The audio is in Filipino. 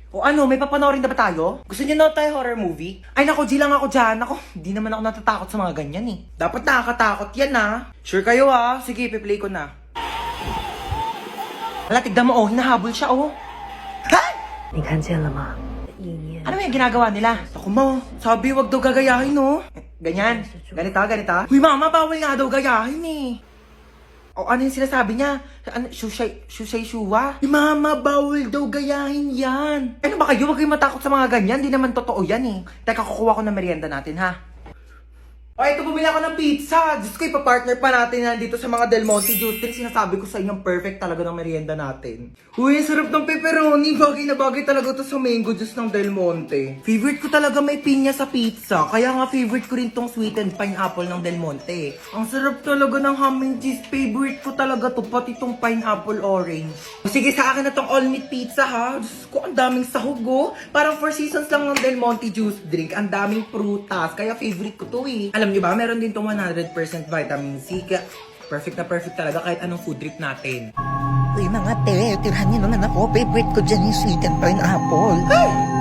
O ano, may papanoorin na ba tayo? Gusto niyo na tayo horror movie? Ay nako, G lang ako dyan. Ako, hindi naman ako natatakot sa mga ganyan eh. Dapat nakakatakot yan ah. Sure kayo ah. Sige, piplay ko na. Hala, tignan mo oh, hinahabol siya oh. Ha? 你看见了吗？意念 Ano yung ginagawa nila? Ako mo, sabi wag daw gagayahin no. Ganyan, ganito, ganito. Huy mama, bawal nga daw gayahin eh. O ano yung sinasabi niya? Ano, shusay shuwa? Mama, bawal daw gayahin yan. Ano ba kayo? Huwag kayong matakot sa mga ganyan. Di naman totoo yan eh. Teka, kukuha ko ng merienda natin ha. O, ito bumili ako ng pizza. Diyos ko, ipapartner pa natin yan dito sa mga Del Monte Juice Drink. Sinasabi ko sa inyo, perfect talaga ng merienda natin. Uy, sarap ng pepperoni. Bagay na bagay talaga to sa mango juice ng Del Monte. Favorite ko talaga may pinya sa pizza. Kaya nga favorite ko rin tong sweetened pineapple ng Del Monte. Ang sarap talaga ng ham and cheese. Favorite ko talaga to, pati tong pineapple orange. Sige, sa akin na tong all meat pizza ha. Diyos ko, ang daming sahog oh. Parang 4 seasons lang ng Del Monte Juice Drink. Ang daming prutas. Kaya favorite ko to eh. Alam niyo ba, meron din tong 100% vitamin C. Kaya perfect na perfect talaga kahit anong food trip natin. Uy mga te, tirahan niyo naman ako. Favorite ko dyan yung sweet and pineapple. Ay!